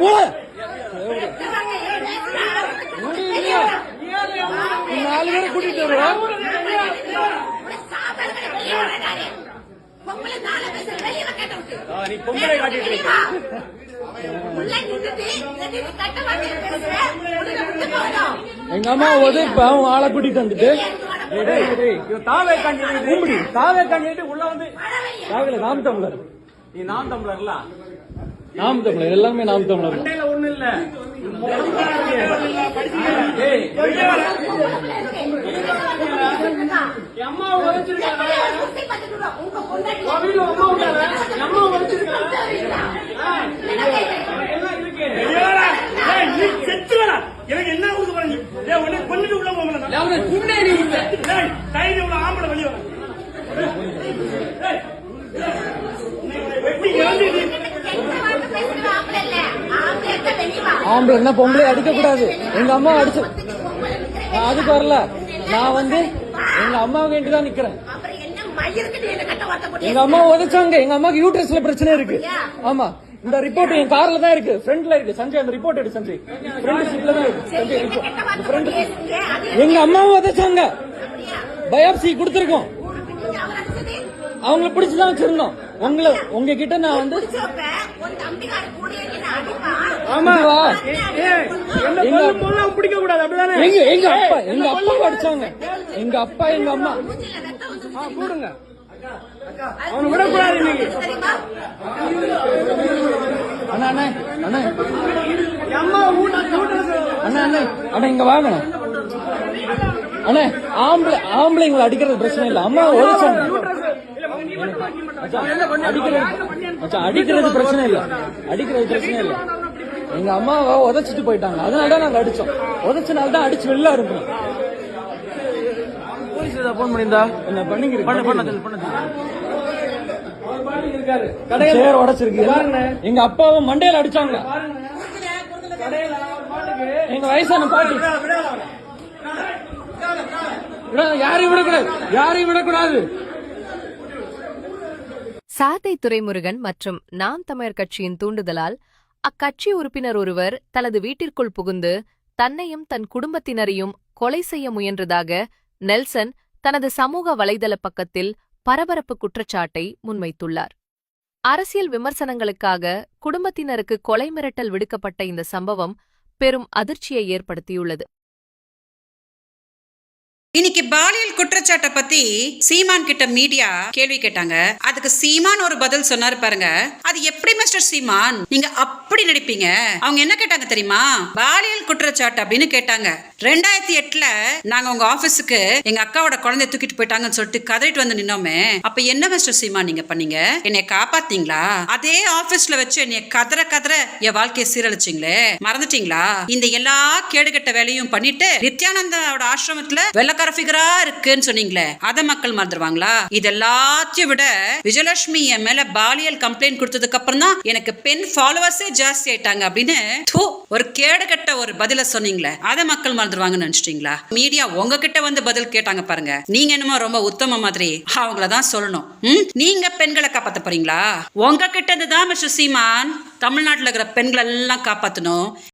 மூளை 4 பேரை கூட்டிட்டு வருவோம். நீ பொம்பளை காட்டிட்டு இருக்க. எங்க அம்மா அவன் ஆளை கூட்டிட்டு வந்துட்டு தாவே கண்டிட்டு உள்ள வந்து நாம் தமிழர். நீ நாம் தமிழர்ல நாம் தமிழர் எல்லாமே நாம் தமிழர். ஒண்ணு இல்ல அம்மா எனக்கு என்ன கொண்டுட்டு உள்ள ஆம்பளை வெளியே ஆம்பளை என்ன பொம்பளை அடிக்க கூடாது. எங்க அம்மா அடிச்சு அதுக்கு வரல. நான் வந்து எங்க அம்மாவை வேண்டிதான் நிக்கிறேன். எங்க அம்மா உதைச்சாங்க. எங்க அம்மாக்கு யூட்ரஸ்ல பிரச்சனை இருக்கு. ஆமா, இந்த ரிப்போர்ட் என் கார்ல தான் இருக்கு, ஃப்ரண்ட்ல இருக்கு. சஞ்சய் அந்த ரிப்போர்ட் எடு சஞ்சய். ஃப்ரண்ட் சீட்ல தான் இருக்கு சஞ்சய் ரிப்போர்ட். எங்க அம்மாவை உதைச்சாங்க. பயாப்சி கொடுத்திருக்கோம். அவங்கள பிடிச்சுதான் வச்சிருந்தோம். உங்ககிட்ட நான் வந்து பிடிக்க கூடாது அப்படிதானே. எங்க அப்பா அடிச்சாங்க. எங்க அப்பா எங்க அம்மா கூடுங்க. அவனை விடக்கூடாது. அண்ணா அண்ணா அண்ணா அம்மா அண்ணா அண்ணா அண்ணா இங்க வாங்க அண்ணா. ஆம்பளைங்களை அடிக்கிறது பிரச்சனை இல்ல. அம்மா உழைச்சாங்க. அடிக்கிறது பிரச்சனை இல்ல. அடிக்கிறது பிரச்சனை இல்ல. எங்க அம்மாவை உதைச்சிட்டு போயிட்டாங்க. அதனாலதான் நாங்க அடிச்சோம். உதைச்சனால்தான் அடிச்சு வெளில இருக்கோம். போன் பண்ணிருந்தா என்ன பண்ணிக்கிறேன். கடையில உடைச்சிருக்கு. எங்க அப்பாவை மண்டையில அடிச்சாங்க. எங்க வயசான பாட்டி. யாரையும் விடக்கூடாது. சாத்தை துரைமுருகன் மற்றும் நாம் தமிழர் கட்சியின் தூண்டுதலால் அக்கட்சி உறுப்பினர் ஒருவர் தனது வீட்டிற்குள் புகுந்து தன்னையும் தன் குடும்பத்தினரையும் கொலை செய்ய முயன்றதாக நெல்சன் தனது சமூக வலைதள பக்கத்தில் பரபரப்பு குற்றச்சாட்டை முன்வைத்துள்ளார். அரசியல் விமர்சனங்களுக்காக குடும்பத்தினருக்கு கொலை மிரட்டல் விடுக்கப்பட்ட இந்த சம்பவம் பெரும் அதிர்ச்சியை ஏற்படுத்தியுள்ளது. இன்னைக்கு பாலியல் குற்றச்சாட்டை பத்தி சீமான் கிட்ட மீடியா கேள்வி கேட்டாங்க. அதுக்கு சீமான் ஒரு பதில் சொன்னாரு பாருங்க. அது எப்படி மிஸ்டர் சீமான் நீங்க அப்படி நடிப்பீங்க? அவங்க என்ன கேட்டாங்க தெரியுமா? பாலியல் குற்றச்சாட்டு அப்படின்னு கேட்டாங்க. 2008 நாங்க உங்க ஆபீஸுக்கு எங்க அக்காவோட குழந்தைய தூக்கிட்டு போயிட்டாங்கன்னு சொல்லிட்டு கதறிட்டு வந்து நின்னோமே, அப்ப என்ன மிஸ்டர் சீமான் நீங்க பண்ணீங்க? என்னைய காப்பாத்தீங்களா? அதே ஆபீஸ்ல வச்சு என்னைய கதற என் வாழ்க்கையை சீரழிச்சிங்களே, மறந்துட்டீங்களா? இந்த எல்லா கேடுகட்ட வேலையும் பண்ணிட்டு நித்யானந்தாவோட ஆசிரமத்துல வெள்ளக்கார ஃபிகரா இருக்குன்னு சொன்னீங்களே, அத மக்கள் மறந்துடுவாங்களா? இது எல்லாத்தையும் விட விஜயலட்சுமி என் மேல பாலியல் கம்ப்ளைண்ட் கொடுத்ததுக்கு அப்புறம் தான் எனக்கு பெண் ஃபாலோவர்ஸே ஜாஸ்தி ஆயிட்டாங்க அப்படின்னு ஒரு கேடுகட்ட ஒரு பதில சொன்னீங்களே, அத மக்கள் மறந்துடுவாங்கன்னு நினைச்சிட்டீங்களா? மீடியா உங்ககிட்ட வந்து பதில் கேட்டாங்க பாருங்க. நீங்க என்னமோ ரொம்ப உத்தம மாதிரி அவங்களதான் சொல்லணும். நீங்க பெண்களை காப்பாத்த போறீங்களா? உங்ககிட்ட இருந்துதான் மிஸ்டர் சீமான் தமிழ்நாட்டுல இருக்கிற பெண்கள் எல்லாம் காப்பாத்தணும்.